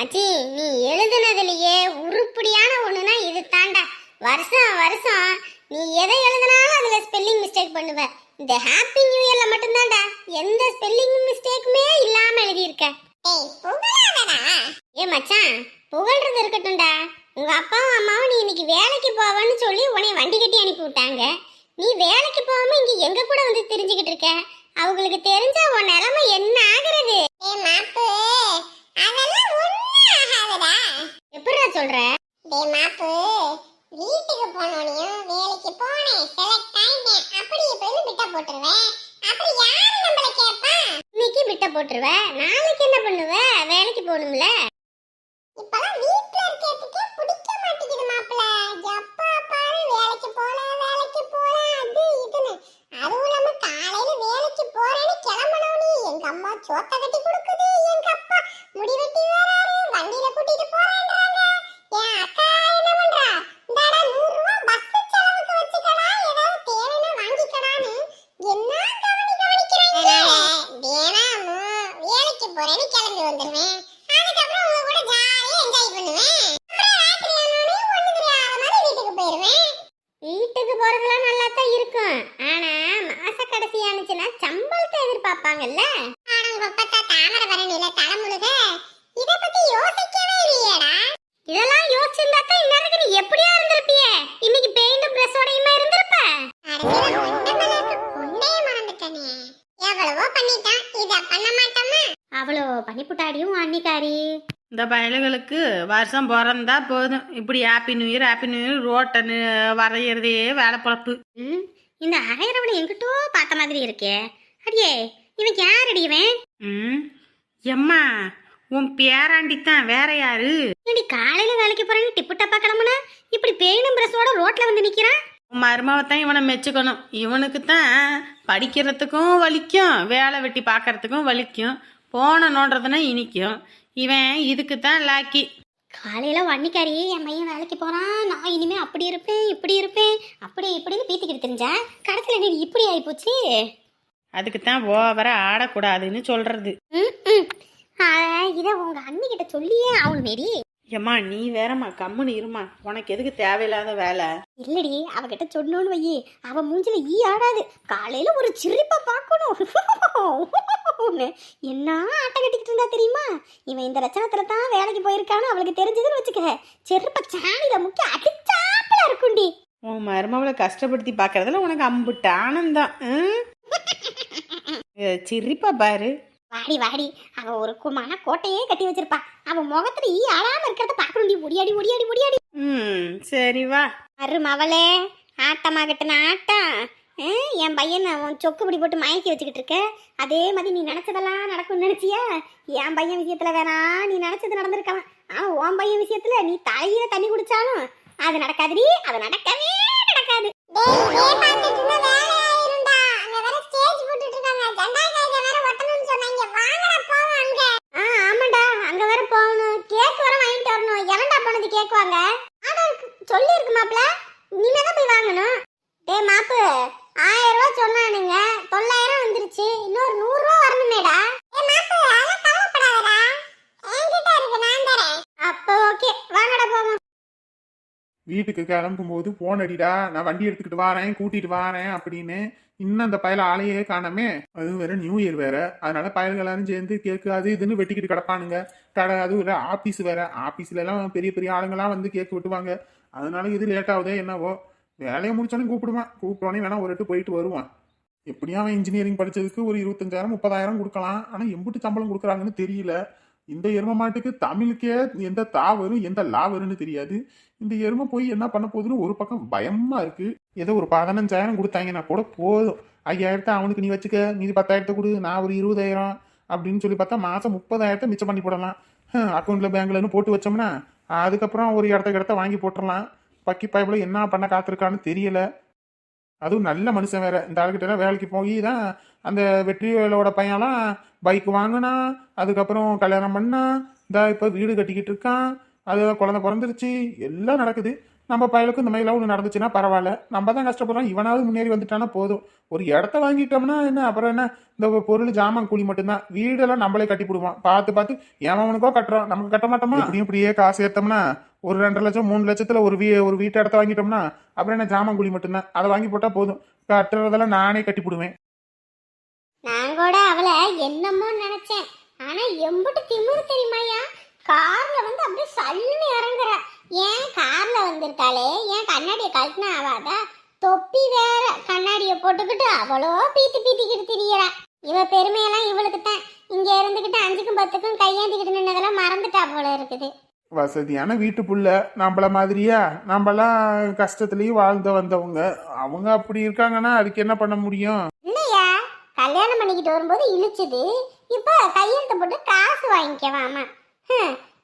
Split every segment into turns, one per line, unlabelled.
மச்சி, நீ எழுதுனதுலயே உருப்படியான ஒண்ணுனா இது தாண்டா. வருஷம் வருஷம் நீ எதை எழுதுனாலும் அதுல ஸ்பெல்லிங் மிஸ்டேக் பண்ணுவ. இந்த ஹாப்பி நியூ இயர்ல மட்டும்தான்டா எந்த ஸ்பெல்லிங் மிஸ்டேக்குமே இல்லாம எழுதியிருக்க. ஏய் புகழாதடா. ஏ மச்சான், புகழ்றது இருக்கட்டும்டா. உங்க அப்பாவும் அம்மாவும் நீ இன்னைக்கு வேலைக்கு போவன்னு சொல்லி உன்னை வண்டி கட்டி அனுப்பி விட்டாங்க. நீ வேலைக்கு போகாம இங்க எங்க கூட வந்து தெரிஞ்சுக்கிட்டு இருக்க. அவங்களுக்கு தெரிஞ்சா உன் நிலைமை என்ன ஆகுறது? ஏ மாப்பு, அதெல்லாம் ஒண்ணும் ஆகாதடா. எப்படிடா சொல்ற? டேய் மாப்பு, வீட்டுக்கு போனோனியும் வேலைக்கு போனேன், செலக்ட் ஆயிட்டேன், அப்படி இப்படின்னு பிட்ட போட்டுருவேன். அப்புறம் யாரு நம்மள கேட்பா? இன்னைக்கு பிட்ட போட்டுருவ, நாளைக்கு என்ன பண்ணுவ? வேலைக்கு போகணும்ல. இப்பலாம் வீட்ல இருக்கிறதுக்கே பிடிக்க மாட்டேங்குது மாப்ள. எப்பா பாரு வேலைக்கு போல அது இதுன்னு. அதுவும் இல்லாம காலையில வேலைக்கு போறேன்னு கிளம்பணும். எங்க அம்மா சோத்த கட்டி கொடுக்குது, எங்க அப்பா முடி வெட்டி வராரு, வண்டியில கூட்டிட்டு போறேன்றாங்க. என் அக்கா என்ன பண்றா? இந்தாடா 100 ரூபாய் பஸ் செலவுக்கு வச்சுக்கடா, ஏதாவது தேவைன்னா வாங்கிக்கடான்னு என்ன கவனிக்கிறாங்க. வேணாமோ, வேலைக்கு போறேன்னு கிளம்பி வந்துருவேன். அதுக்கப்புறம் உங்க கூட ஜாலியா என்ஜாய் பண்ணுவேன். வீட்டுக்கு போறதெல்லாம் நல்லா தான் இருக்கும். ஆனா மாச கடைசி ஆனிச்சுன்னா சம்பளத்தை எதிர்பார்ப்பாங்கல்ல. ஆனங்கப்பத்தா தாமரை பரணியில தலைமுழுக இத பத்தி யோசிக்கவே இல்லையேடா. இதெல்லாம் யோசிச்சிருந்தா தான் இன்னைக்கு நீ எப்படியா இருந்திருப்பியே. இன்னைக்கு பெயிண்ட் பிரஷோடையுமா இருந்திருப்ப. கொண்டே மறந்துட்டனே. எவ்வளவோ பண்ணிட்டான், இத பண்ண மாட்டோமா? அவ்வளோ பண்ணிப்புட்டாடியும் அன்னிக்காரி.
இந்த பயலுகளுக்கு வருஷம் பிறந்தா போதும், இப்படி ஹாப்பி நியூ இயர் ரோட்டை வரைகிறதே வேலை பொழப்பு.
இந்த அரையரவனை எங்கிட்டோ பார்த்த மாதிரி இருக்கே. அடியே, இவன் யார் அடியவன்?
எம்மா, உன் பேராண்டித்தான், வேற யாரு?
ஏடி காலையில வேலைக்கு போறேன்னு டிப்பு டப்பா கிளம்புன, இப்படி பேணும் பிரஸோட ரோட்ல வந்து நிக்கிறான்.
மருமவத்தான் இவனை மெச்சுக்கணும். இவனுக்கு தான் படிக்கிறதுக்கும் வலிக்கும், வேலை வெட்டி பார்க்கறதுக்கும் வலிக்கும், போன நோன்றதுன்னா இனிக்கும். இவன் இதுக்கு தான் லாக்கி.
காலையில வன்னிக்காரி என் பையன் வேலைக்கு போறான், நான் இனிமே அப்படி இருப்பேன் இப்படி இருப்பேன் அப்படி இப்படின்னு பீத்திக்கிட்டு தெரிஞ்சா கடைசியில் நீ இப்படி ஆயிப்போச்சு.
அதுக்கு தான் ஓவரா ஆடக்கூடாதுன்னு சொல்றது.
இதை உங்க அண்ணிக்கிட்ட சொல்லியே ஆகணும் மேரி.
ஏம்மா நீ வேறம்மா, கம்முன்னு இருமா, உனக்கு எதுக்கு தேவையில்லாத வேலை?
இல்லடி, அவகிட்ட சொன்னோன்னு வையே, அவ மூஞ்சில ஈ ஆடாது. காலையில ஒரு சிரிப்பா பார்க்கணும். என்ன ஆட்டம் கட்டிக்கிட்டு இருந்தா தெரியுமா? இவன் இந்த லட்சணத்துல தான் வேலைக்கு போயிருக்கான்னு அவளுக்கு தெரிஞ்சதுன்னு வச்சுக்க, செருப்ப சாணியில முக்கி அடிச்சாப்பல இருக்குண்டி.
உன் மருமவளை கஷ்டப்படுத்தி பார்க்கறதுல உனக்கு அம்புட்டு ஆனந்தம். சிரிப்பா பாரு.
வாடி வாடி, அவ ஒரு குமான கோட்டையே கட்டி வச்சிருப்பா. அவன் முகத்துல ஈ ஆடாம இருக்கிறத பாக்கணுண்டி. ஒடியாடி ஒடியாடி ஒடியாடி.
சரி வா.
மருமவளே, ஆட்டமாகட்டுன ஆட்டம். என் பையன் அவன் சொக்கு பிடி போட்டு மயக்கி வச்சுக்கிட்டு இருக்க. அதே மாதிரி நீ நினைச்சதெல்லாம் நடக்கும்னு நினைச்சியா? என் பையன் விஷயத்துல வேணா நீ நினைச்சது நடந்திருக்கலாம். ஆனா உன் பையன் விஷயத்துல நீ தலையில தண்ணி குடிச்சாலும் அது நடக்காதுடி. அது நடக்கவே நடக்காது. ஆமாண்டா, அங்க வேற போகணும். கேக் வர வாங்கிட்டு வரணும். எவன்டா போனது கேக் வாங்க? சொல்லி இருக்கு மாப்பிள்ள, நீங்க தான் போய் வாங்கணும். டேய் மாப்பு, 1000 ரூபாய் சொன்னானுங்க, 900 வந்துருச்சு. இன்னொரு 100 ரூபாய் வரணுமேடா. அப்போ ஓகே, வாங்கடா போவோம்.
வீட்டுக்கு கிளம்பும்போது போன் அடிடா, நான் வண்டி எடுத்துக்கிட்டு வாரேன், கூட்டிட்டு வாரேன் அப்படின்னு. இன்னும் அந்த பயல ஆளையே காணாமே. அதுவும் வேற நியூ இயர் வேற, அதனால பயல்கள் எல்லாரும் சேர்ந்து கேக்கு அது இதுன்னு வெட்டிக்கிட்டு கிடப்பானுங்க. கடை அதுவும் வேற, ஆபீஸ் வேற, ஆபீஸ்ல எல்லாம் பெரிய பெரிய ஆளுங்கெல்லாம் வந்து கேக்கு வெட்டுவாங்க. அதனால இது லேட் ஆகுதே என்னவோ. வேலையை முடிச்சோன்னே கூப்பிடுவான், கூப்பிட்டோன்னே வேணா ஒரு எட்டு போயிட்டு வருவான். எப்படியும் அவன் இன்ஜினியரிங் படிச்சதுக்கு ஒரு 25,000 30,000 கொடுக்கலாம். ஆனா எம்பிட்டு சம்பளம் கொடுக்குறாங்கன்னு தெரியல. இந்த எரும மாட்டுக்கு தமிழுக்கே எந்த தா வரும் எந்த லா வரும்னு தெரியாது. இந்த எருமை போய் என்ன பண்ண போகுதுன்னு ஒரு பக்கம் பயமா இருக்கு. ஏதோ ஒரு 15,000 கொடுத்தாங்கன்னா கூட போதும். 5,000 அவனுக்கு நீ வச்சுக்க, மீதி 10,000 கொடு, நான் ஒரு 20,000 அப்படின்னு சொல்லி பார்த்தா மாசம் 30,000 மிச்சம் பண்ணி போடலாம். அக்கௌண்ட்ல பேங்க்லன்னு போட்டு வச்சோம்னா அதுக்கப்புறம் ஒரு இடத்த வாங்கி போட்டுடலாம். பக்கி பைப்ல என்ன பண்ண காத்திருக்கான்னு தெரியல. அதுவும் நல்ல மனுஷன் வேற. இந்த ஆளுகிட்ட வேலைக்கு போய் தான் அந்த வெற்றிவேலோட பையன்லாம் பைக் வாங்கினா, அதுக்கப்புறம் கல்யாணம் பண்ணா, இந்த இப்போ வீடு கட்டிக்கிட்டு இருக்கான், அது குழந்தை பிறந்துருச்சு, எல்லாம் நடக்குது. நம்ம பயலுக்கு இந்த மாதிரிலாம் ஒன்று நடந்துச்சுன்னா பரவாயில்ல. நம்ம தான் கஷ்டப்படுறோம், இவனாவது முன்னேறி வந்துட்டானா போதும். ஒரு இடத்த வாங்கிட்டோம்னா என்ன, அப்புறம் என்ன, இந்த பொருள் ஜாமான் கூலி மட்டும்தான். வீடெல்லாம் நம்மளே கட்டி போடுவோம். பார்த்து பார்த்து எவனுக்கோ கட்டுறோம், நமக்கு கட்ட மாட்டோமா? இப்படியே காசு ஏற்றோம்னா ஒரு 2 லட்சம் 3 லட்சத்துல ஒரு வீட்டு இடத்த வாங்கிட்டோம்னா அப்புறம் என்ன, ஜாமான் கூலி மட்டும்தான். அதை வாங்கி போட்டா போதும். கட்டுறதெல்லாம் நானே கட்டி போடுவேன்.
நான் கூட அவளை என்னமோ நினைச்சேன். ஆனா எம்பிட்டு திமிரு தெரியுமாயா, கார்ல வந்து அப்படியே சல்லுன்னு இறங்குறா. ஏன் கார்ல வந்திருக்காளே, ஏன் கண்ணாடியை கழட்டினா ஆவாதா? தொப்பி வேற, கண்ணாடியை போட்டுக்கிட்டு அவளோ பீத்திக்கிட்டு திரியறா. இவ பெருமையெல்லாம் இவளுக்கு தான். இங்க இருந்துகிட்டு 5க்கும் 10க்கும் கையேந்திக்கிட்டு நின்னதெல்லாம் மறந்துட்டா போல இருக்குது.
வசதியான வீட்டு புள்ள நம்மள மாதிரியா? நம்மளாம் கஷ்டத்துலயும் வாழ்ந்து வந்தவங்க. அவங்க அப்படி இருக்காங்கன்னா அதுக்கு என்ன பண்ண முடியும்?
இல்லையா, கல்யாணம் பண்ணிக்கிட்டு வரும்போது இழுச்சுது, இப்ப கையெழுத்து போட்டு காசு வாங்கிக்கவாமா.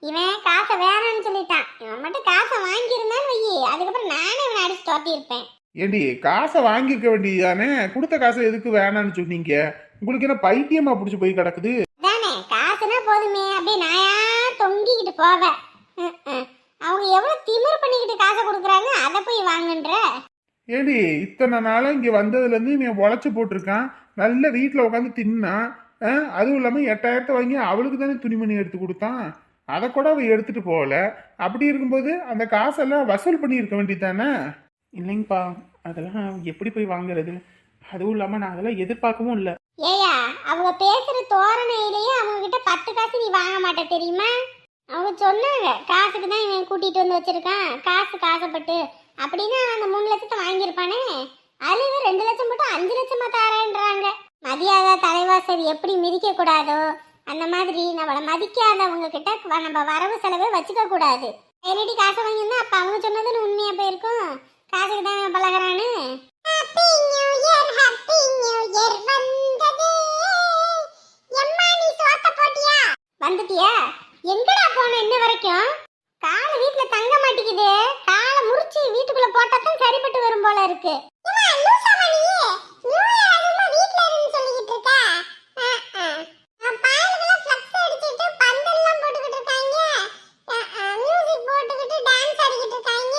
இவன் காசை வேணான்னு சொல்லிட்டான். இவன் மட்டும் காசை வாங்கியிருந்தான்னு வையி, அதுக்கப்புறம் நானே இவனை அடிச்சு தோட்டியிருப்பேன்.
ஏண்டி, காசை வாங்கிக்க வேண்டியதானே? கொடுத்த காசை எதுக்கு வேணான்னு சொன்னீங்க? உங்களுக்கு என்ன பைத்தியமா பிடிச்சி போய் கிடக்குது?
தானே, காசுனா போதுமே அப்படியே நாயா தொங்கிக்கிட்டு போவ. அவங்க எவ்வளவு திமிரு பண்ணிக்கிட்டு காசை கொடுக்குறாங்க, அதை போய் வாங்குன்ற.
ஏடி, இத்தனை நாளா இங்க வந்ததுல இருந்து இவன் உழைச்சு போட்டிருக்கான், நல்ல வீட்டுல உட்காந்து தின்னா. அதுவும் இல்லாம 8000 வாங்கி அவளுக்கு தானே துணிமணி எடுத்து கொடுத்தான். அதை கூட அவ எடுத்துட்டு போகல. அப்படி இருக்கும்போது அந்த காசெல்லாம் வசூல் பண்ணி இருக்க வேண்டியதானே? இல்லைங்கப்பா, அதெல்லாம் எப்படி போய் வாங்குறது? அதுவும் இல்லாம நான் அதெல்லாம் எதிர்பார்க்கவும் இல்லை.
ஏயா, அவங்க பேசுற தோரணையிலேயே அவங்க கிட்ட 10 காசு நீ வாங்க மாட்ட தெரியுமா? அவங்க சொன்னாங்க காசுக்கு தான் இவன் கூட்டிட்டு வந்து வச்சிருக்கான், காசுக்கு ஆசைப்பட்டு அப்படின்னா அந்த 3 லட்சத்தை வாங்கியிருப்பானே. அதுல 2 லட்சம் போட்டு 5 லட்சமா தாரேன்றாங்க. மதியாத தலைவாசல் எப்படி மிதிக்க கூடாதோ அந்த மாதிரி நம்மளை மதிக்காதவங்க கிட்ட நம்ம வரவு செலவே வச்சுக்க கூடாது. நேரடி காசை வாங்கியிருந்தா அப்ப அவங்க சொன்னதுன்னு உண்மையா போயிருக்கும். காசுக்கு தான் பழகிறான்னு. Happy new year, happy new year வந்ததே. எம்மா, நீ சோத்த போட்டியா? வந்துட்டியா? எங்கடா போன இன்ன வரைக்கும்? கால வீட்ல தங்க மாட்டேங்குது. காலை முறிச்சு வீட்டுக்குள்ள போட்டா தான் சரிப்பட்டு வரும் போல இருக்கு. ஏமா லூசாமா நீ? நியூ இயர் அதுமா வீட்ல இருன்னு சொல்லிக்கிட்டு இருக்கா? நான் பாயலுக்குள்ள ஃப்ளக்ஸ் அடிச்சிட்டு பந்தல்லாம் போட்டுக்கிட்டு இருக்காங்க. மியூசிக் போட்டுக்கிட்டு டான்ஸ் ஆடிக்கிட்டு இருக்காங்க.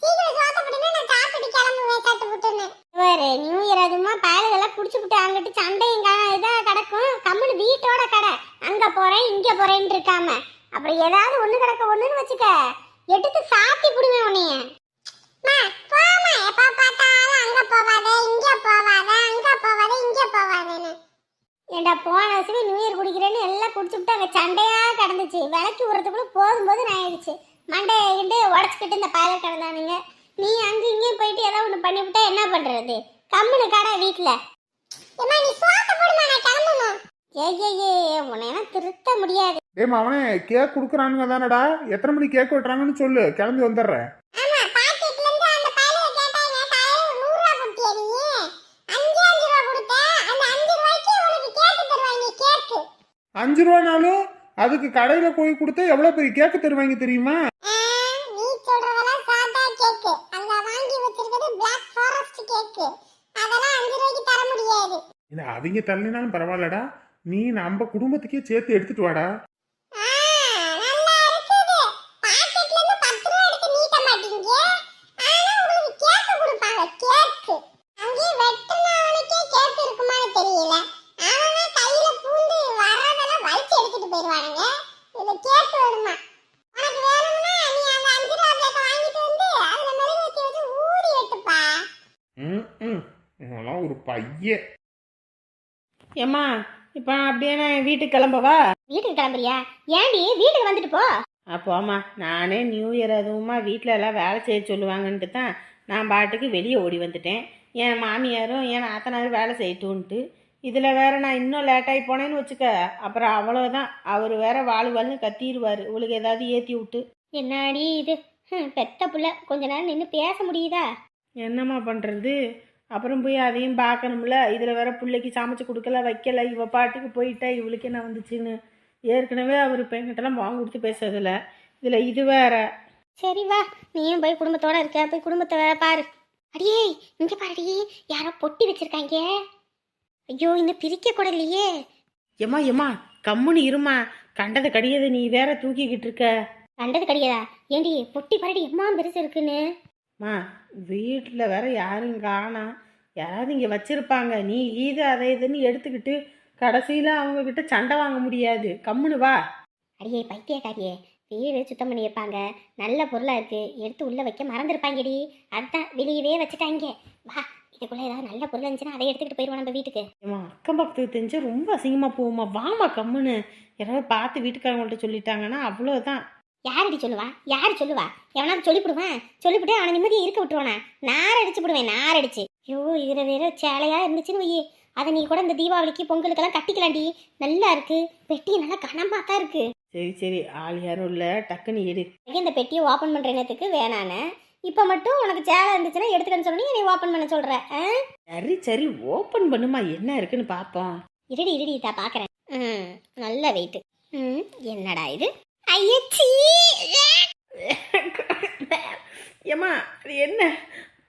சீக்கிரம் சோத்த போடுங்க, நான் சாப்பிட்டு கிளம்புவேன் சட்டு புட்டுன்னு. வேற நியூ இயர் அதுமா பாயலுக்கெல்லாம் குடிச்சுக்கிட்டு அங்கிட்டு சண்டையும் இதா கிடக்கும். கம்முனு வீட்டோட கடை, அங்க போறேன் இங்க போறேன்னு இருக்காம அப்புறம் ஏதாவது ஒண்ணு கிடக்க ஒண்ணுன்னு வச்சுக்க, எடுத்து சாத்தி புடுவேன் உன்னைய. போமா, எப்ப பார்த்தாலும் அங்க போவாத இங்க போவாத, அங்க போவாத இங்க போவாதன்னு. ஏண்டா, போன வருஷமே நியூ இயர் குடிக்கிறேன்னு எல்லாம் குடிச்சுட்டு அங்க சண்டையா கிடந்துச்சு. விளக்கி விடுறதுக்குள்ள போதும்போது நான் ஆயிடுச்சு. மண்டையிட்டு உடச்சுக்கிட்டு இந்த பாயல கிடந்தானுங்க. நீ அங்க இங்கேயும் போயிட்டு ஏதாவது ஒண்ணு பண்ணிவிட்டா என்ன பண்றது? கம்முனு கடை வீட்டுல. நீ சோத்த போடுமா, நான் கிளம்பணும். ஏ உன்னையெல்லாம் திருத்த முடியாது.
ஏமா, அவனே கேக் கொடுக்குறானுங்க தானடா? எத்தனை மணிக்கு கேக் வெட்டுறாங்கன்னு சொல்லு, கிளம்பி வந்துடுறேன்.
ஆமா, பாக்கெட்ல இருந்து அந்த பையில கேட்டாங்க, தாயே 100 ரூபாய் கொடுத்தியா நீ? 5 ரூபாய் கொடுத்த. அந்த 5 ரூபாய்க்கு உனக்கு கேக் தருவாங்க. கேக்
5 ரூபானாலும் அதுக்கு கடையில போய் கொடுத்தா எவ்வளவு பெரிய கேக்கு தருவாங்க தெரியுமா?
நீ சொல்றதெல்லாம் சாதா கேக். அங்க வாங்கி வச்சிருக்கிறது Black Forest கேக். அதெல்லாம் 5 ரூபாய்க்கு தர முடியாது.
இல்ல, அவங்க தரலினாலும் பரவாயில்லடா, நீ நம்ம குடும்பத்துக்கே சேர்த்து எடுத்துட்டு வாடா.
நல்லா இருக்குது. பாக்கெட்ல இருந்து 10 ரூபாய் எடுத்து நீட்ட மாட்டீங்க. ஆனா உங்களுக்கு கேக் கொடுப்பாங்க. கேக் அங்கே வெட்டினவனுக்கே கேக் இருக்குமான்னு தெரியல. அவன் கையில பூந்து வரதெல்லாம் வலிச்சு எடுத்துட்டு போயிடுவானுங்க. இது கேக் வேணுமா? உனக்கு வேணும்னா நீ அந்த 5 ரூபாய் கேக் வாங்கிட்டு வந்து அதுல மெழுகு வச்சு ஊதி எடுத்துப்பா.
இதெல்லாம் ஒரு பையன்.
ஏம்மா, இப்போ அப்படியே நான் வீட்டுக்கு கிளம்பவா?
வீட்டுக்கு கிளம்புறியா? ஏன்டி வீட்டுக்கு வந்துட்டு போ.
அப்போம்மா, நானே நியூ இயர் அதுவுமா வீட்டில் எல்லாம் வேலை செய்ய சொல்லுவாங்கன்ட்டு தான் நான் பாட்டுக்கு வெளியே ஓடி வந்துட்டேன். என் மாமியாரும் என் நாத்தனாரும் வேலை செய்யட்டுன்ட்டு. இதில் வேற நான் இன்னும் லேட்டாகி போனேன்னு வச்சுக்க, அப்புறம் அவ்வளோதான். அவர் வேற வாழ்னு கத்திடுவார் உங்களுக்கு ஏதாவது ஏற்றி விட்டு.
என்னடி இது, பெத்த புள்ள, கொஞ்ச நேரம் நின்று பேச முடியுதா?
என்னம்மா பண்ணுறது? அப்புறம் போய் அதையும் பார்க்கணும்ல. இதில் வேற பிள்ளைக்கு சமைச்சு கொடுக்கல வைக்கல, இவ பாட்டுக்கு போயிட்டா இவளுக்கு என்ன வந்துச்சுன்னு. ஏற்கனவே அவர் இப்போ என்கிட்டலாம் வாங்க கொடுத்து பேசுறதில்ல, இதில் இது வேற.
சரி வா, நீயும் போய் குடும்பத்தோட இருக்க, போய் குடும்பத்தை பாரு. அடியே இங்க பாருடி, யாரோ பொட்டி வச்சிருக்காங்க. ஐயோ, இந்த பிரிக்க கூட இல்லையே.
ஏம்மா கம்முன்னு இருமா, கண்டதை கடியது நீ வேற தூக்கிக்கிட்டு இருக்க.
கண்டது கிடையாதா? ஏண்டி பொட்டி பரடி எம்மா பெருசு இருக்குன்னு.
மா வீட்டில் வேற யாரும் காணா, யாராவது இங்கே வச்சிருப்பாங்க. நீ இது அதை இதுன்னு எடுத்துக்கிட்டு கடைசியில் அவங்கக்கிட்ட சண்டை வாங்க முடியாது. கம்முனு வா.
அடியே பைத்தியக்காரியே, வீடு சுத்தம் பண்ணி வைப்பாங்க, நல்ல பொருளா இருக்கு, எடுத்து உள்ள வைக்க மறந்துருப்பாங்கடி. அதுதான் வெளியவே வச்சுட்டாங்க. வா, இதுக்குள்ள ஏதாவது நல்ல பொருள் இருந்துச்சுன்னா அதை எடுத்துக்கிட்டு போயிடுவோம் நம்ம வீட்டுக்கு.
ஏம்மா அக்கம் பக்கத்துக்கு தெரிஞ்சு ரொம்ப அசிங்கமாக போகுமா. வாமா கம்முன்னு. யாராவது பார்த்து வீட்டுக்காரங்கள்ட்ட சொல்லிட்டாங்கன்னா அவ்வளோதான்.
யாரடி சொல்லுவா? யாரு சொல்லுவா? எவனாவது சொல்லிவிடுவேன். சொல்லிவிட்டு அவனை நிம்மதியை இருக்க விட்டுருவானா? நார் அடிச்சு விடுவேன், நார் அடிச்சு. ஐயோ, இதுல வேற சேலையா இருந்துச்சுன்னு வையே, அதை நீ கூட இந்த தீபாவளிக்கு பொங்கலுக்கெல்லாம் கட்டிக்கலாண்டி. நல்லா இருக்கு, பெட்டி நல்லா கனமா தான் இருக்கு.
சரி சரி, ஆள் யாரும் இல்லை, டக்குன்னு எடு.
இந்த பெட்டியை ஓப்பன் பண்ற நேரத்துக்கு வேணானே, இப்போ மட்டும் உனக்கு சேலை இருந்துச்சுன்னா எடுத்துக்கன்னு சொல்லி நீ ஓப்பன் பண்ண சொல்ற.
சரி சரி, ஓப்பன் பண்ணுமா, என்ன இருக்குன்னு பார்ப்போம்.
இருடி இருடி, இதா பாக்குறேன். நல்ல வெயிட். என்னடா இது? ஐயச்சி,
ஏம்மா அது என்ன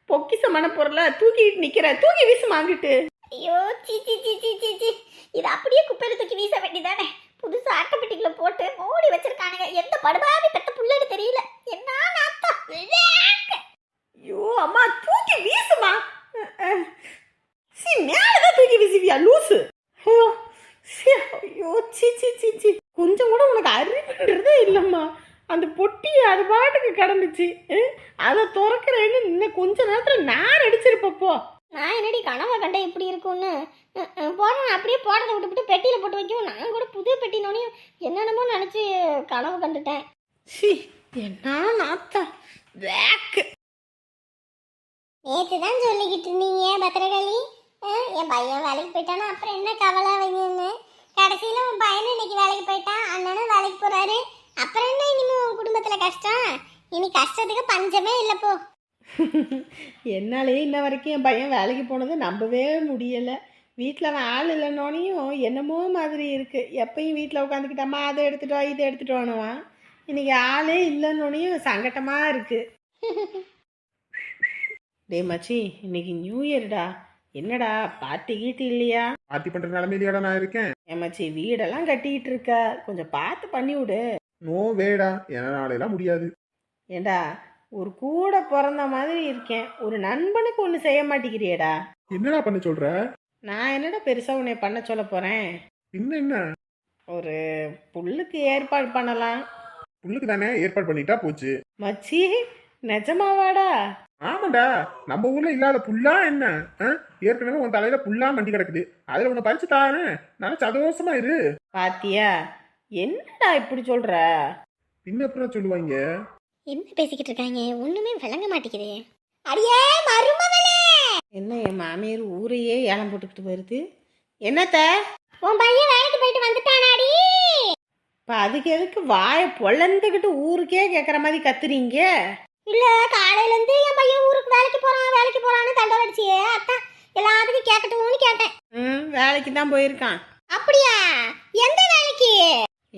பொக்கிசமான பொருளா தூக்கிட்டு நிக்கிற? தூக்கி வீசு வாங்கிட்டு.
ஐயோ, C C C C C C, இது அப்படியே குப்பையில தூக்கி வீச வேண்டியதானே? புதுசு அட்டைப்பெட்டிக்குள்ள போட்டு மூடி வச்சிருக்கானுங்க. எந்த படுபாவி பெத்த புள்ளன்னு தெரியல. என்ன நாத்தம்!
ஐயோ அம்மா, தூக்கி வீசுமா. சி மேலதான் தூக்கி வீசுவியா லூசு? ஐயோ சி, ஐயோ சி சி சி சி, கொஞ்சம் கூட உனக்கு அறிவுன்றதே இல்லைம்மா. அந்த பொட்டி அது பாட்டுக்கு கிடந்துச்சு, அதை திறக்கிறேன்னு இன்னும் கொஞ்ச நேரத்தில் நார் அடிச்சிருப்பப்போ.
நான் என்னடி கனவை கண்டேன் இப்படி இருக்கும்னு. போடுறேன், அப்படியே போடுறதை விட்டுவிட்டு பெட்டியில் போட்டு வைக்கவும் நான் கூட புது பெட்டினோனையும் என்னென்னமோ நினச்சி கனவு கண்டுட்டேன்.
சி, என்ன நாத்தம் வேக்கு.
நேற்று தான் சொல்லிக்கிட்டு இருந்தீங்க பத்திரகாளி, என் பையன் வேலைக்கு போயிட்டானா அப்புறம் என்ன கவலை வைங்கன்னு. கடைசியில் உன் பையனும் இன்னைக்கு வேலைக்கு போயிட்டான், அண்ணனும் வேலைக்கு போகிறாரு. அப்புறம் என்ன இனிமேல் உன் குடும்பத்தில் கஷ்டம்? இனி கஷ்டத்துக்கு பஞ்சமே இல்லைப்போ.
என்னாலேயே இன்ன வரைக்கும் என் பையன் வேலைக்கு போனது நம்பவே முடியலை. வீட்டில் அவன் ஆள் இல்லைன்னோனையும் என்னமோ மாதிரி இருக்குது. எப்பயும் வீட்டில் உட்காந்துக்கிட்டம்மா அதை எடுத்துகிட்டு வா இதை எடுத்துகிட்டு வானுவான். இன்னைக்கு ஆளே இல்லைன்னோனையும் சங்கட்டமாக இருக்குது. டே மச்சி, இன்னைக்கு நியூ இயர்டா. என்னடா பார்ட்டி கீட்டி இல்லையா?
பார்ட்டி பண்ற நிலைமையிலடா நான் இருக்கேன்.
ஏன் மச்சி, வீடெல்லாம் கட்டிக்கிட்டு இருக்க, கொஞ்சம் பார்த்து பண்ணி விடு.
நோ வேடா, என்னாலெல்லாம் முடியாது.
ஏண்டா, ஒரு கூட பிறந்த மாதிரி இருக்கேன், ஒரு நண்பனுக்கு ஒன்று செய்ய மாட்டேங்கிறியேடா.
என்னடா பண்ண சொல்ற?
நான் என்னடா பெருசாக உன்னை பண்ண சொல்ல போகிறேன்?
இன்னும் என்ன?
ஒரு புல்லுக்கு ஏற்பாடு பண்ணலாம்.
புல்லுக்கு தானே ஏற்பாடு பண்ணிட்டா போச்சு.
மச்சி, நிஜமாவாடா?
ஆமாண்டா, நம்ம ஊர்ல இல்லாத புல்லா என்ன? ஏற்கனவே உன் தலையில புல்லா மண்டி கிடக்குது, அதுல உன்னை பறிச்சு தானே நல்லா சந்தோஷமா இரு.
பாத்தியா, என்னடா இப்படி சொல்ற?
பின்ன அப்புறம் சொல்லுவாங்க.
என்ன பேசிக்கிட்டு இருக்காங்க, ஒண்ணுமே விளங்க மாட்டேங்குதே. அடியே மருமகளே,
என்ன என் மாமியார் ஊரையே ஏலம் போட்டுக்கிட்டு வருது? என்னத்த?
உன் பையன் வேலைக்கு போயிட்டு வந்துட்டானாடி?
இப்போ அதுக்கு எதுக்கு வாயை பொழந்துக்கிட்டு ஊருக்கே கேட்குற மாதிரி கத்துறீங்க?
இல்ல, காலையில இருந்து என் பையன் ஊருக்கு வேலைக்கு போறான்னு தண்டோர் அடிச்சியே, அத்தான் எல்லாத்துக்கும் கேட்கட்டும்னு கேட்டேன்.
வேலைக்கு தான் போயிருக்கான்.
அப்படியா? எந்த வேலைக்கு?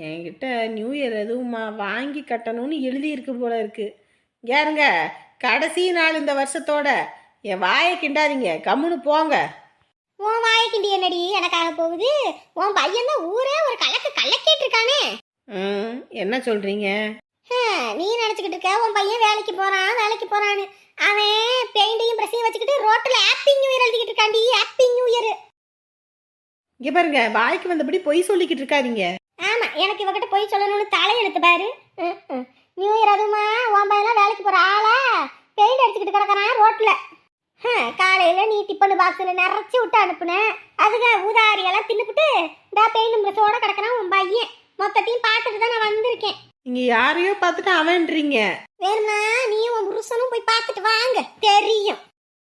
என்கிட்ட நியூ இயர் எதுவுமா வாங்கி கட்டணும்னு எழுதியிருக்கு போல இருக்கு. யாருங்க கடைசி நாள் இந்த வருஷத்தோட, என் வாயை கிண்டாதீங்க, கம்முன்னு போங்க.
உன் வாயை கிண்டி என்னடி எனக்காக போகுது? உன் பையன் தான் ஊரே ஒரு கலக்கிட்டு இருக்கானே.
என்ன சொல்றீங்க?
நீ நினைச்சுக்கிட்டு இருக்க உன் பையன் வேலைக்கு போறான்னு. அவன் பெயிண்டையும் பிரஷையும் வச்சுக்கிட்டு ரோட்ல ஹாப்பி நியூ இயர் எழுதிக்கிட்டு இருக்காண்டி. Happy new year.
இங்க பாருங்க, வாய்க்கு வந்தபடி பொய் சொல்லிக்கிட்டு இருக்காதீங்க.
ஆமா, எனக்கு இவகிட்ட போய் சொல்லணும்னு தலையெழுத்து பாரு. நியூ இயர் அதுமா உன் பையன்லாம் வேலைக்கு போற ஆளா பெயிண்ட் அடிச்சுக்கிட்டு கிடக்குறான் ரோட்ல. காலையில நீ டிப்பன் பாக்ஸ்ல நிறைச்சி விட்டு அனுப்புனேன், அதுக்கு ஊதாரியெல்லாம் தின்னுபிட்டு இந்த பெயிண்ட் பிரஷோட கிடக்குறான் உன் பையன். மொத்தத்தையும் பார்த்துட்டு தான் நான் வந்திருக்கேன்.
நீங்க யாரையோ பார்த்துட்டு அவன்றீங்க.
வேணுமா நீயும் உன் புருஷனும் போய் பார்த்துட்டு வாங்க, தெரியும்.